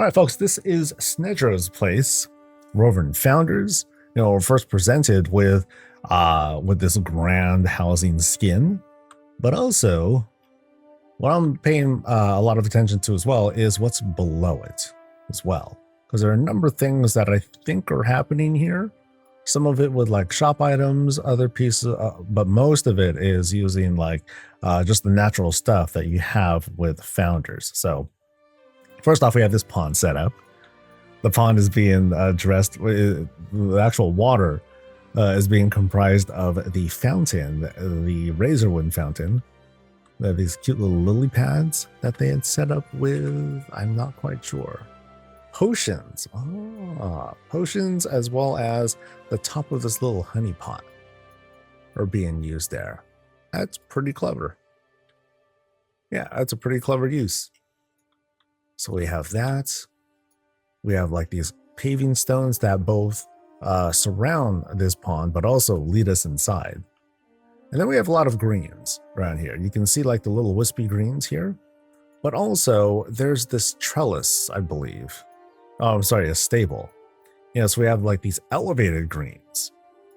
All right, folks, this is Snedro's place. Rovern Founders, we're first presented with this grand housing skin, but also what I'm paying a lot of attention to as well is what's below it as well, because there are a number of things that I think are happening here. Some of it with like shop items, other pieces, but most of it is using like just the natural stuff that you have with Founders. So first off, we have this pond set up. The pond is being dressed with the actual water is being comprised of the fountain, the Razorwind fountain. They have these cute little lily pads that they had set up with, I'm not quite sure, potions. Potions, as well as the top of this little honey pot are being used there. That's pretty clever. Yeah, that's a pretty clever use. So we have that. We have like these paving stones that both surround this pond, but also lead us inside. And then we have a lot of greens around here. You can see like the little wispy greens here, but also there's this trellis, I believe. Oh, I'm sorry, a stable. So we have like these elevated greens,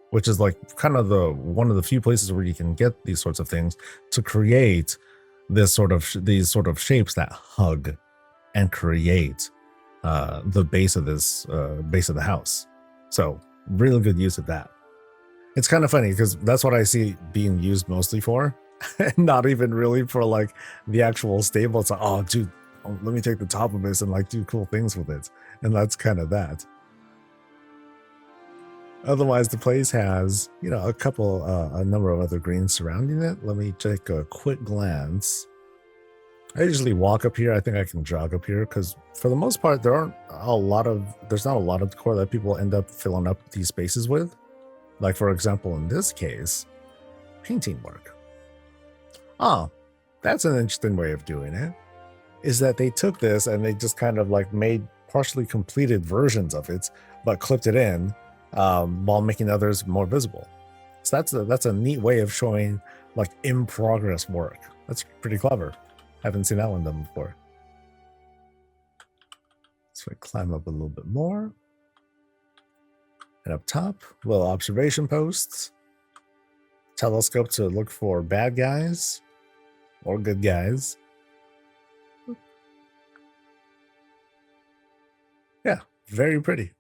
which is like kind of one of the few places where you can get these sorts of things to create these sort of shapes that hug and create the base of the house. So really good use of that. It's kind of funny because that's what I see being used mostly for, and not even really for like the actual stable. It's like, oh dude, let me take the top of this and like do cool things with it. And that's kind of that. Otherwise, the place has, a number of other greens surrounding it. Let me take a quick glance. I usually walk up here. I think I can jog up here because for the most part, there's not a lot of decor that people end up filling up these spaces with. Like, for example, in this case, painting work. Oh, that's an interesting way of doing it, is that they took this and they just kind of like made partially completed versions of it, but clipped it in while making others more visible. So that's a neat way of showing like in progress work. That's pretty clever. Haven't seen that one done before. So I climb up a little bit more. And up top, little observation posts. Telescope to look for bad guys or good guys. Yeah, very pretty.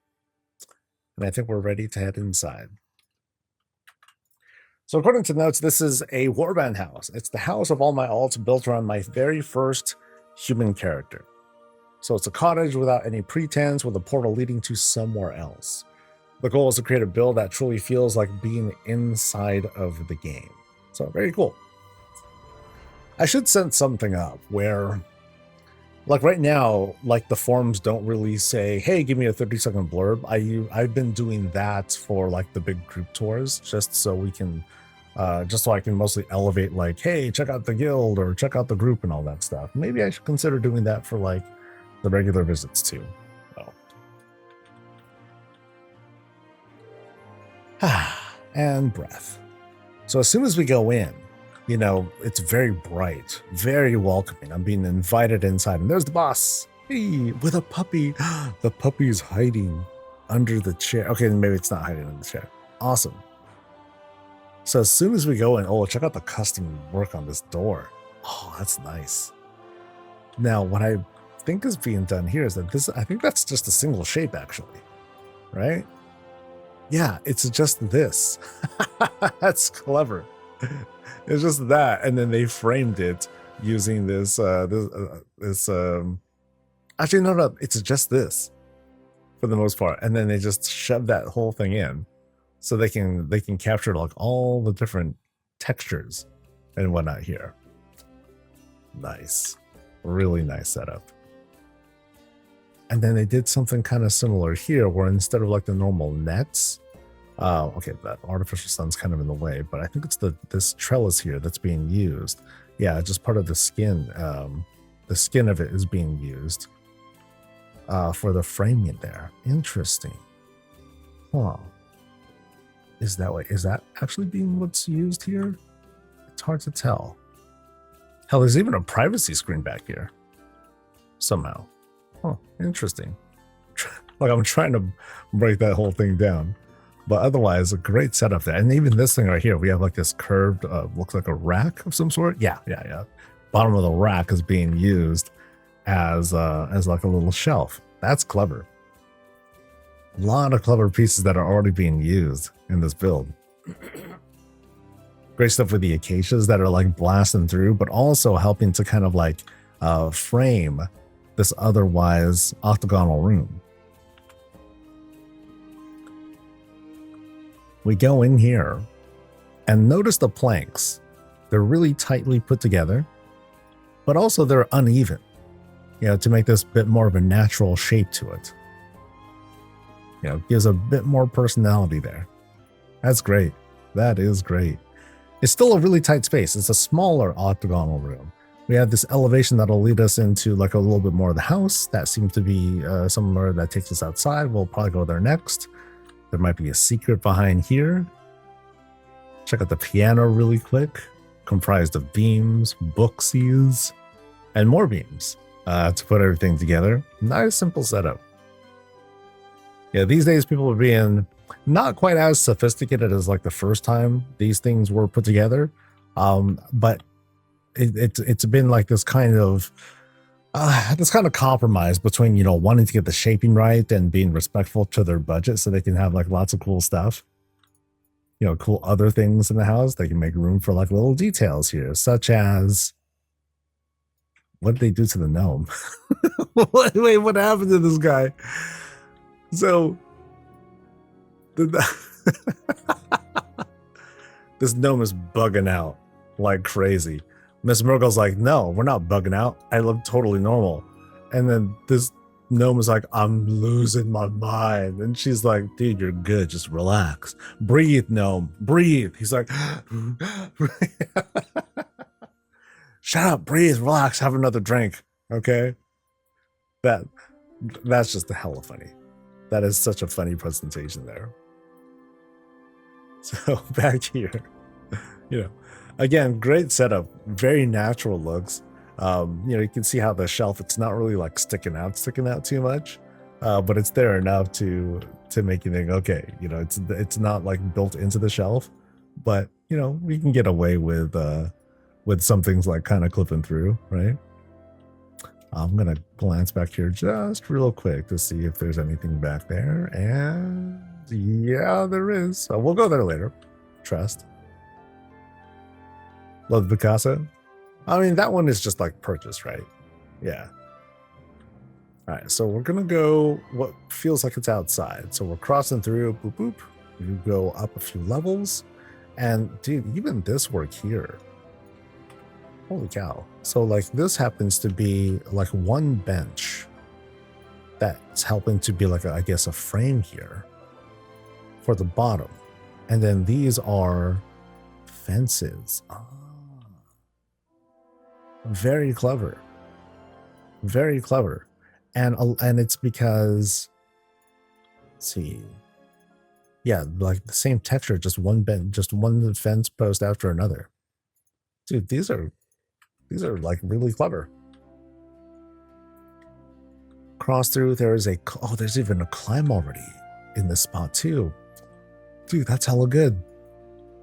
And I think we're ready to head inside. So according to notes, this is a warband house. It's the house of all my alts built around my very first human character. So it's a cottage without any pretense with a portal leading to somewhere else. The goal is to create a build that truly feels like being inside of the game. So very cool. I should set something up where, like right now, like the forums don't really say, hey, give me a 30-second blurb. I've been doing that for like the big group tours, just so we can, just so I can mostly elevate like, hey, check out the guild or check out the group and all that stuff. Maybe I should consider doing that for like the regular visits too. And breath. So as soon as we go in, it's very bright, very welcoming. I'm being invited inside, and there's the boss. Hey, with a puppy. The puppy's hiding under the chair. Okay, maybe it's not hiding under the chair. Awesome. So as soon as we go in, check out the custom work on this door. Oh, that's nice. Now, what I think is being done here is that I think that's just a single shape, actually, right? Yeah, it's just this. That's clever. It's just that, and then they framed it using this. Actually, no, it's just this for the most part, and then they just shove that whole thing in, so they can capture like all the different textures and whatnot here. Nice, really nice setup. And then they did something kind of similar here, where instead of like the normal nets, okay, that artificial sun's kind of in the way, but I think it's this trellis here that's being used. Yeah, just part of the skin. The skin of it is being used for the framing there. Interesting. Huh. Is that actually being what's used here? It's hard to tell. Hell, there's even a privacy screen back here. Somehow. Huh, interesting. Like I'm trying to break that whole thing down. But otherwise, a great setup there. And even this thing right here, we have like this curved, looks like a rack of some sort. Yeah. Bottom of the rack is being used as like a little shelf. That's clever. A lot of clever pieces that are already being used in this build. Great stuff with the acacias that are like blasting through, but also helping to kind of like frame this otherwise octagonal room. We go in here and notice the planks. They're really tightly put together, but also they're uneven, you know, to make this bit more of a natural shape to it. You know, gives a bit more personality there. That's great. That is great. It's still a really tight space. It's a smaller octagonal room. We have this elevation that'll lead us into like a little bit more of the house. That seems to be somewhere that takes us outside. We'll probably go there next. There might be a secret behind here. Check out the piano really quick. Comprised of beams, booksies, and more beams to put everything together. Nice, simple setup. Yeah, these days people are being not quite as sophisticated as like the first time these things were put together. But it's been like this kind of compromise between, you know, wanting to get the shaping right and being respectful to their budget so they can have like lots of cool stuff, you know, cool other things in the house. They can make room for like little details here, such as, what did they do to the gnome? Wait, what happened to this guy? So this gnome is bugging out like crazy. Miss Mergle's like, no, we're not bugging out. I look totally normal. And then this gnome is like, I'm losing my mind. And she's like, dude, you're good. Just relax. Breathe, gnome. Breathe. He's like, shut up, breathe, relax, have another drink. Okay? That's just hella funny. That is such a funny presentation there. So back here, you know, again, great setup, very natural looks. You know, you can see how the shelf, it's not really like sticking out too much, but it's there enough to make you think, okay, you know, it's not like built into the shelf, but you know, we can get away with some things like kind of clipping through, right? I'm gonna glance back here just real quick to see if there's anything back there, and yeah, there is. So we'll go there later. Trust. Love Picasso. I mean, that one is just like purchase, right? Yeah. All right, so we're gonna go what feels like it's outside. So we're crossing through, boop, boop. You go up a few levels, and dude, even this work here. Holy cow. So like this happens to be like one bench that's helping to be like, I guess, a frame here for the bottom. And then these are fences. Ah. Very clever. Very clever. And it's because, let's see. Yeah, like the same texture, just one bench, just one fence post after another. Dude, these are like really clever. Cross through, there's even a climb already in this spot too. Dude, that's hella good.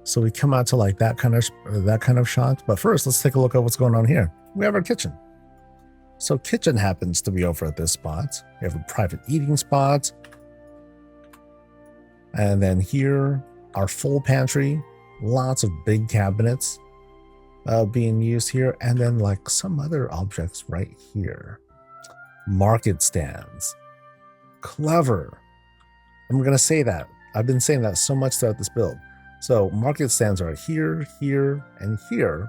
So we come out to like that kind of shot. But first, let's take a look at what's going on here. We have our kitchen. So kitchen happens to be over at this spot. We have a private eating spot. And then here, our full pantry. Lots of big cabinets being used here. And then like some other objects right here. Market stands. Clever. I'm going to say that. I've been saying that so much throughout this build. So market stands are here, here, and here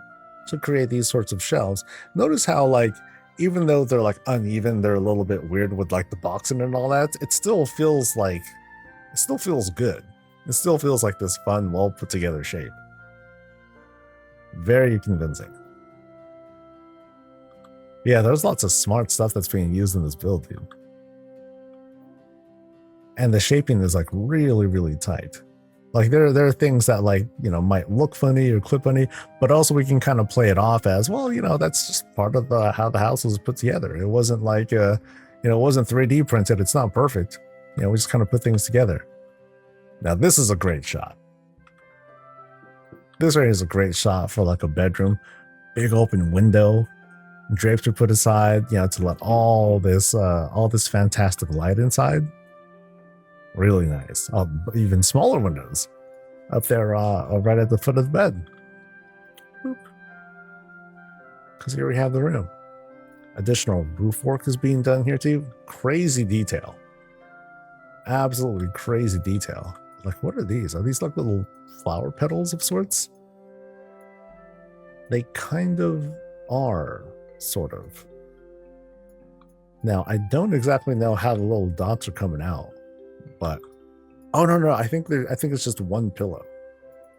to create these sorts of shelves. Notice how like, even though they're like uneven, they're a little bit weird with like the boxing and all that. It still feels good. It still feels like this fun, well put together shape. Very convincing. Yeah, there's lots of smart stuff that's being used in this build, dude. And the shaping is like really, really tight. Like there are things that like, you know, might look funny or clip funny, but also we can kind of play it off as, well, you know, that's just part of how the house was put together. It wasn't like, you You know, it wasn't 3D printed. It's not perfect. You know, we just kind of put things together. Now, this is a great shot. This right here is a great shot for like a bedroom. Big open window. Drapes are put aside, you know, to let all this fantastic light inside. Really nice. Even smaller windows up there, right at the foot of the bed. Because here we have the room. Additional roof work is being done here too. Crazy detail. Absolutely crazy detail. Like, what are these? Are these like little flower petals of sorts? They kind of are, sort of. Now, I don't exactly know how the little dots are coming out, but oh no, I think it's just one pillow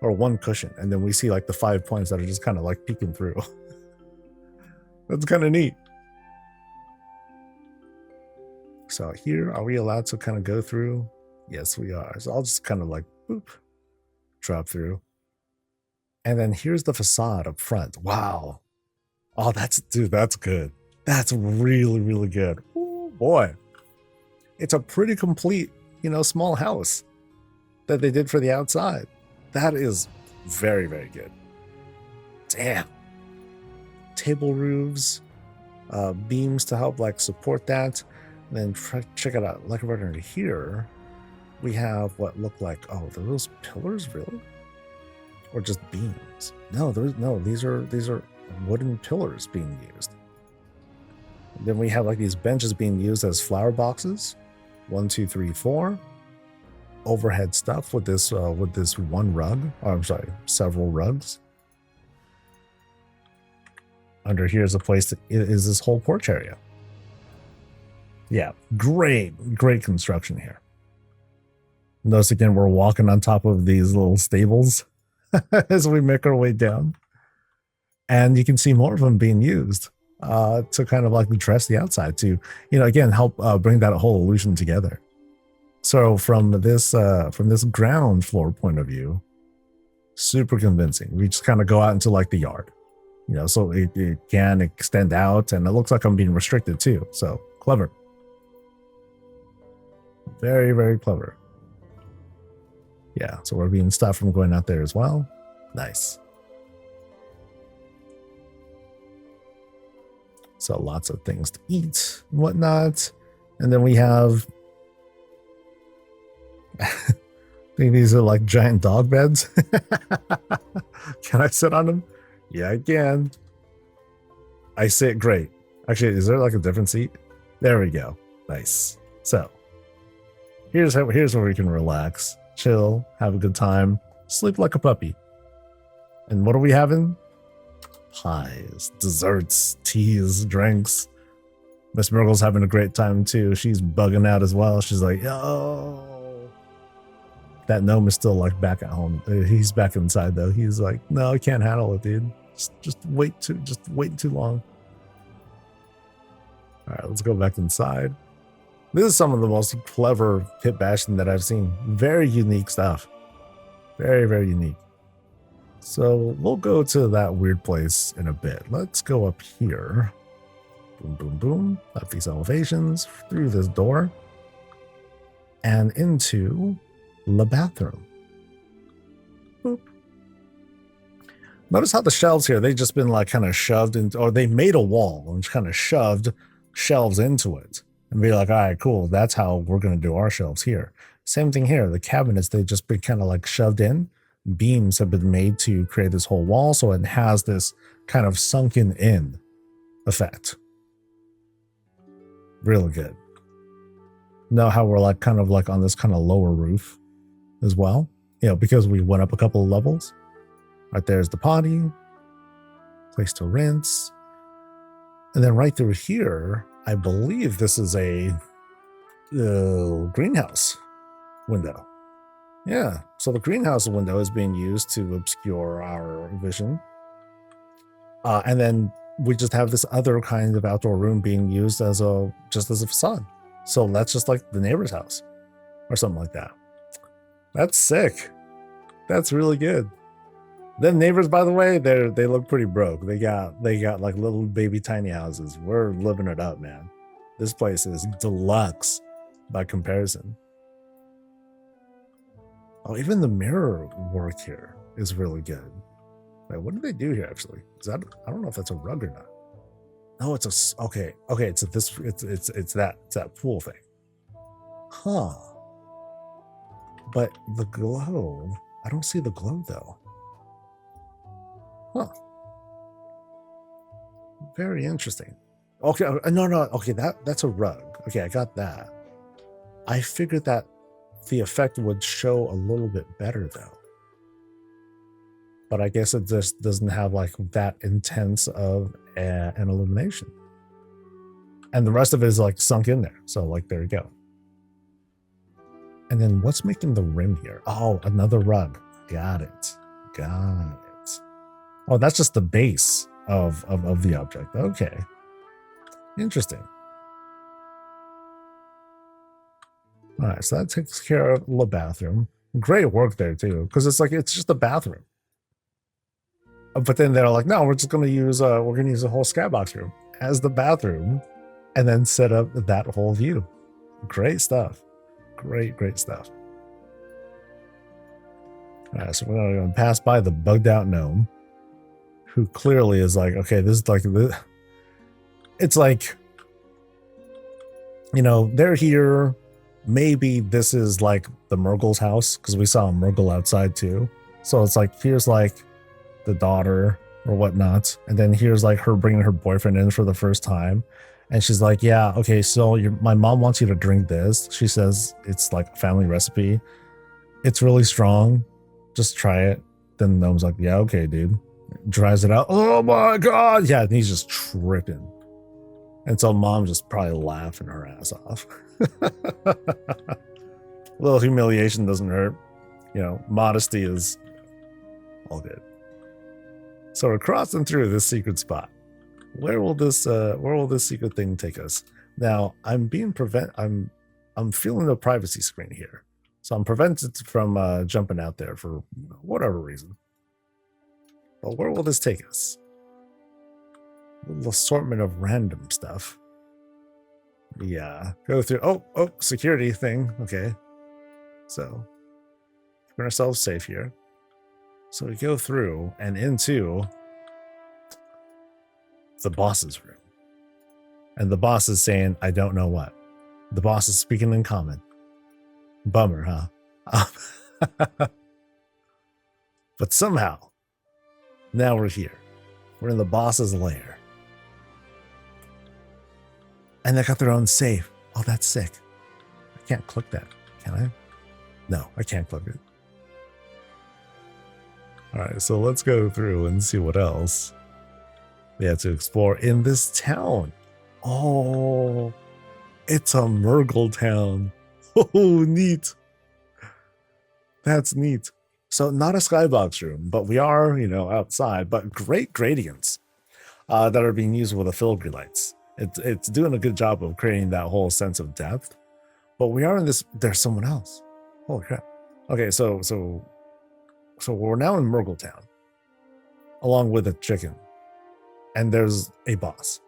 or one cushion, and then we see like the 5 points that are just kind of like peeking through. That's kind of neat. So here, are we allowed to kind of go through? Yes, we are. So I'll just kind of like boop, drop through. And then here's the facade up front. Wow. Oh, that's good. That's really, really good. Ooh, boy. It's a pretty complete, you know, small house that they did for the outside. That is very, very good. Damn. Table roofs, beams to help like support that. And then check it out. Like right under here, we have what look like, oh, are those pillars really? Or just beams? No, these are wooden pillars being used. And then we have like these benches being used as flower boxes. 1, 2, 3, 4. Overhead stuff with this one rug. Oh, I'm sorry, several rugs. Under here is a place that is this whole porch area. Yeah, great construction here. Notice again, we're walking on top of these little stables as we make our way down. And you can see more of them being used to kind of like dress the outside to, you know, again, help bring that whole illusion together. So from this ground floor point of view, super convincing. We just kind of go out into like the yard, you know, so it can extend out, and it looks like I'm being restricted too. So clever. Very, very clever. Yeah, so we're being stopped from going out there as well. Nice. So lots of things to eat and whatnot. And then we have I think these are like giant dog beds. Can I sit on them? Yeah, I can. I sit great. Actually, is there like a different seat? There we go. Nice. So here's where we can relax, chill, have a good time, sleep like a puppy. And what are we having? Pies, desserts, teas, drinks. Miss Mergle's having a great time too. She's bugging out as well. She's like, yo. That gnome is still like back at home. He's back inside though. He's like, no, I can't handle it, dude. Just wait too long. All right, let's go back inside. This is some of the most clever pit bashing that I've seen. Very unique stuff. Very, very unique. So we'll go to that weird place in a bit. Let's go up here. Boom, boom, boom. Up these elevations, through this door, and into the bathroom. Boop. Notice how the shelves here, they've just been like kind of shoved into, or they made a wall and just kind of shoved shelves into it and be like, all right, cool. That's how we're going to do our shelves here. Same thing here. The cabinets, they've just been kind of like shoved in. Beams have been made to create this whole wall. So it has this kind of sunken in effect. Really good. Know how we're like kind of like on this kind of lower roof as well, you know, because we went up a couple of levels. Right there's the potty, place to rinse. And then right through here, I believe this is a greenhouse window. Yeah, so the greenhouse window is being used to obscure our vision. And then we just have this other kind of outdoor room being used as a facade. So that's just like the neighbor's house or something like that. That's sick. That's really good. Them neighbors, by the way, they look pretty broke. They got like little baby tiny houses. We're living it up, man. This place is deluxe by comparison. Oh, even the mirror work here is really good. Wait, what did they do here actually? Is that, I don't know if that's a rug or not. No, it's a, okay, it's that pool thing. Huh. But the glow, I don't see the glow though. Huh. Very interesting. Okay, no, okay, that's a rug. Okay, I got that. I figured that the effect would show a little bit better though. But I guess it just doesn't have like that intense of an illumination. And the rest of it is like sunk in there. So like, there you go. And then what's making the rim here? Oh, another rug. Got it. Got it. Oh, that's just the base of the object. Okay. Interesting. All right, so that takes care of the bathroom. Great work there too, because it's like, it's just a bathroom. But then they're like, no, we're just going to use the whole skybox room as the bathroom and then set up that whole view. Great stuff. Great stuff. All right, so we're going to pass by the bugged out gnome who clearly is like, okay, this is like, it's like, you know, they're here. Maybe this is like the Mergle's house because we saw a Mergle outside too. So it's like, here's like the daughter or whatnot. And then here's like her bringing her boyfriend in for the first time. And she's like, yeah, okay, so my mom wants you to drink this. She says it's like a family recipe. It's really strong. Just try it. Then the gnome's like, yeah, okay, dude. Dries it out. Oh my God. Yeah, and he's just tripping. And so mom just probably laughing her ass off. A little humiliation doesn't hurt. You know, modesty is all good. So we're crossing through this secret spot. Where will this secret thing take us? Now, I'm feeling the privacy screen here. So I'm prevented from jumping out there for whatever reason. But where will this take us? A little assortment of random stuff. Yeah, go through. Oh, security thing. Okay. So keeping ourselves safe here. So we go through and into the boss's room. And the boss is saying, I don't know what. The boss is speaking in common. Bummer, huh? But somehow, now we're here. We're in the boss's lair. And they got their own safe. Oh, that's sick. I can't click that, can I? No, I can't click it. All right, so let's go through and see what else we have to explore in this town. Oh, it's a Mergle town. Oh, neat. That's neat. So not a skybox room, but we are, you know, outside, but great gradients that are being used with the filigree lights. It's doing a good job of creating that whole sense of depth. But we are in this, there's someone else. Holy crap. Okay, so we're now in Mergle town, along with a chicken. And there's a boss.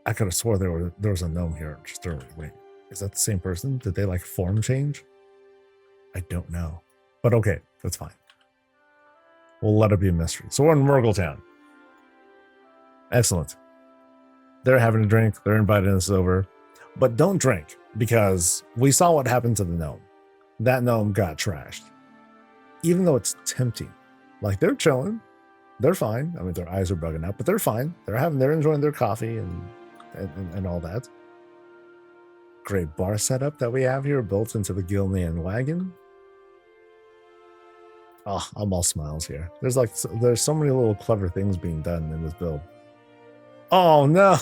I could have swore there was a gnome here just earlier. Wait, is that the same person? Did they like form change? I don't know. But okay, that's fine. We'll let it be a mystery. So we're in Mergle town. Excellent. They're having a drink. They're inviting us over. But don't drink, because we saw what happened to the gnome. That gnome got trashed. Even though it's tempting. Like, they're chilling. They're fine. I mean, their eyes are bugging out, but they're fine. They're enjoying their coffee and all that. Great bar setup that we have here, built into the Gilnean wagon. Oh, I'm all smiles here. There's so many little clever things being done in this build. Oh no.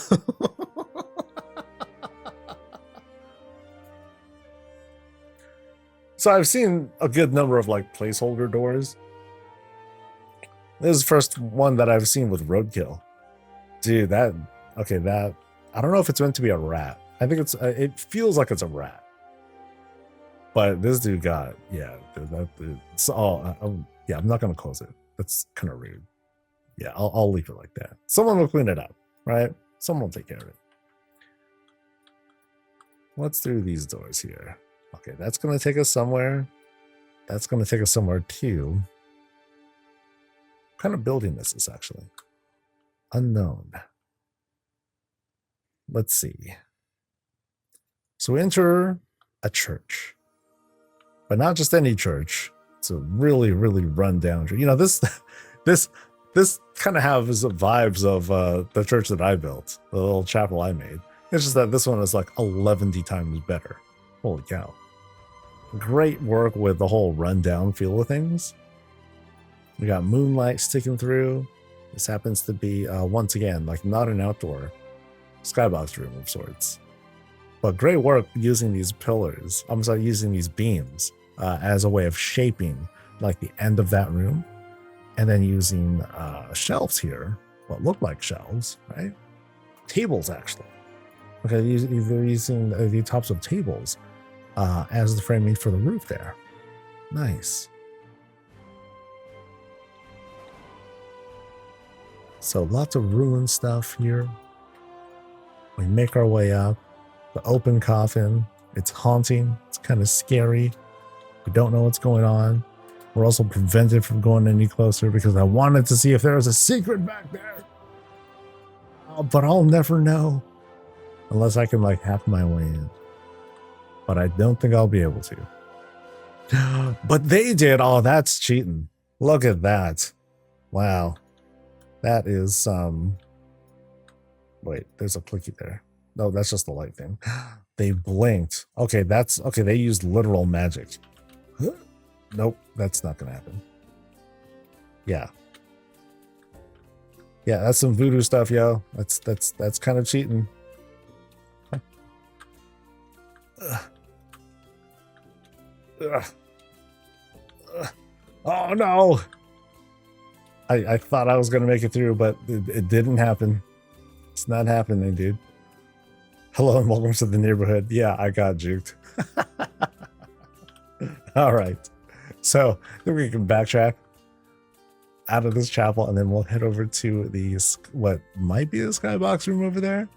So I've seen a good number of like placeholder doors. This is the first one that I've seen with roadkill. Dude, I don't know if it's meant to be a rat. I think it feels like it's a rat. But this dude got, yeah, yeah, I'm not going to close it. That's kind of rude. Yeah, I'll leave it like that. Someone will clean it up, right? Someone will take care of it. What's through these doors here? Okay, that's going to take us somewhere. That's going to take us somewhere too. What kind of building this is actually? Unknown. Let's see. So we enter a church, but not just any church. It's a really, really run down church. You know, this kind of has vibes of the church that I built, the little chapel I made. It's just that this one is like 11 times better. Holy cow. Great work with the whole rundown feel of things. We got moonlight sticking through. This happens to be, once again, like not an outdoor skybox room of sorts. But great work using these pillars. I'm sorry, using these beams as a way of shaping like the end of that room. And then using shelves here, what look like shelves, right? Tables, actually. Okay, they're using the tops of tables as the framing for the roof there. Nice. So lots of ruined stuff here. We make our way up. The open coffin. It's haunting. It's kind of scary. We don't know what's going on. We're also prevented from going any closer because I wanted to see if there was a secret back there. But I'll never know unless I can like hack my way in. But I don't think I'll be able to. But they did. Oh, that's cheating. Look at that. Wow. That is wait, there's a clicky there. No, that's just the light thing. They blinked. Okay, that's okay. They used literal magic. Nope, that's not gonna happen. Yeah. Yeah, that's some voodoo stuff, yo. That's kind of cheating. Oh no! I thought I was gonna make it through, but it didn't happen. It's not happening, dude. Hello and welcome to the neighborhood. Yeah, I got juked. All right. So then we can backtrack out of this chapel and then we'll head over to the, what might be the skybox room over there.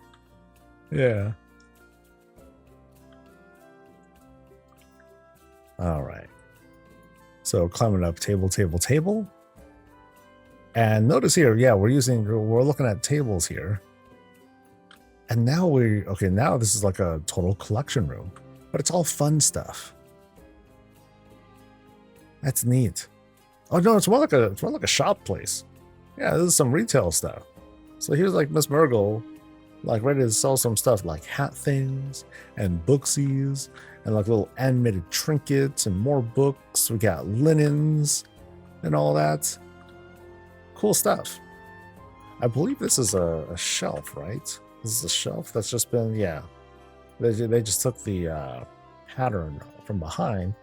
Yeah. All right. So climbing up table. And notice here, yeah, we're looking at tables here. And now now this is like a total collection room, but it's all fun stuff. That's neat. Oh no, it's more like a shop place. Yeah, this is some retail stuff. So here's like Miss Mergle, like ready to sell some stuff like hat things and booksies and like little animated trinkets and more books. We got linens and all that. Cool stuff. I believe this is a shelf, right? This is a shelf that's just been, yeah. They just took the pattern from behind,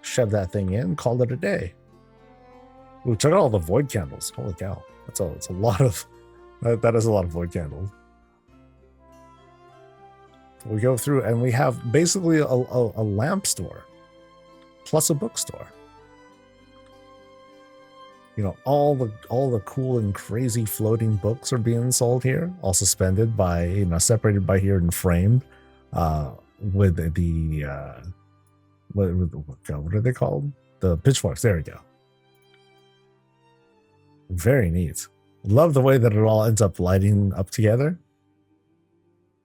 shoved that thing in, called it a day. We took out all the void candles. Holy cow. It's a lot of, that is a lot of void candles. We go through and we have basically a lamp store plus a bookstore. You know, all the cool and crazy floating books are being sold here, all suspended by, you know, separated by here and framed with the what are they called? The pitchforks. There we go. Very neat. Love the way that it all ends up lighting up together.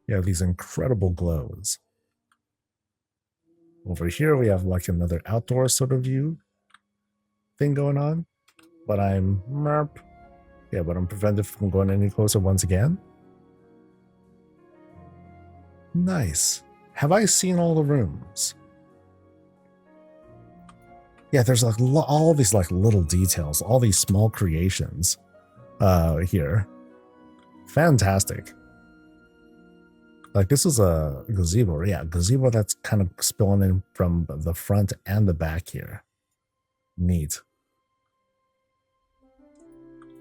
You have these incredible glows. Over here we have like another outdoor sort of view thing going on. But I'm prevented from going any closer once again. Nice. Have I seen all the rooms? Yeah, there's like all these like little details, all these small creations here. Fantastic. Like this is a gazebo. Yeah, gazebo that's kind of spilling in from the front and the back here. Neat.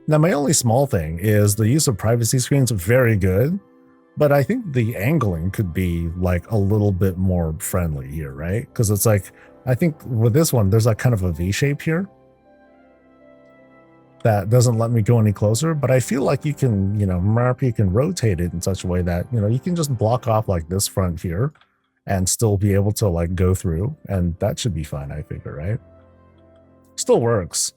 Now, my only small thing is the use of privacy screens very good, but I think the angling could be like a little bit more friendly here, right? Because it's like, I think with this one, there's like kind of a V shape here that doesn't let me go any closer, but I feel like you can, you can rotate it in such a way that, you can just block off like this front here and still be able to like go through, and that should be fine, I figure, right? Still works.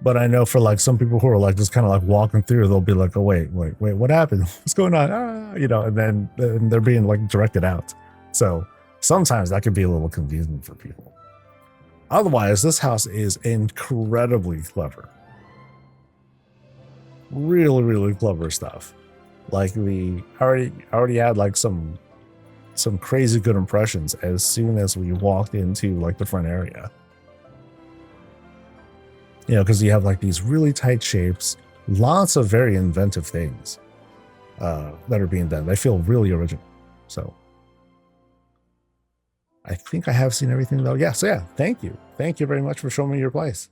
But I know for like some people who are like just kind of like walking through, they'll be like, oh wait, what happened? What's going on? You know, and then they're being like directed out. So sometimes that could be a little confusing for people. Otherwise, this house is incredibly clever. Really, really clever stuff. Like I already had like some crazy good impressions as soon as we walked into like the front area. You know, because you have like these really tight shapes, lots of very inventive things that are being done. They feel really original. So I think I have seen everything though. Yeah, so yeah, thank you. Thank you very much for showing me your place.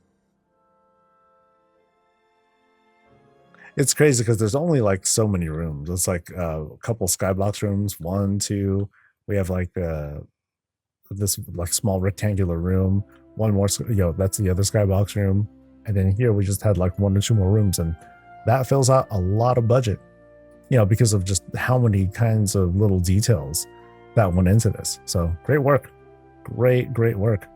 It's crazy because there's only like so many rooms. It's like a couple skybox rooms, 1, 2. We have like this like small rectangular room, one more, you know, that's the other skybox room. And then here we just had like 1 or 2 more rooms, and that fills out a lot of budget, you know, because of just how many kinds of little details that went into this. So great work. Great work.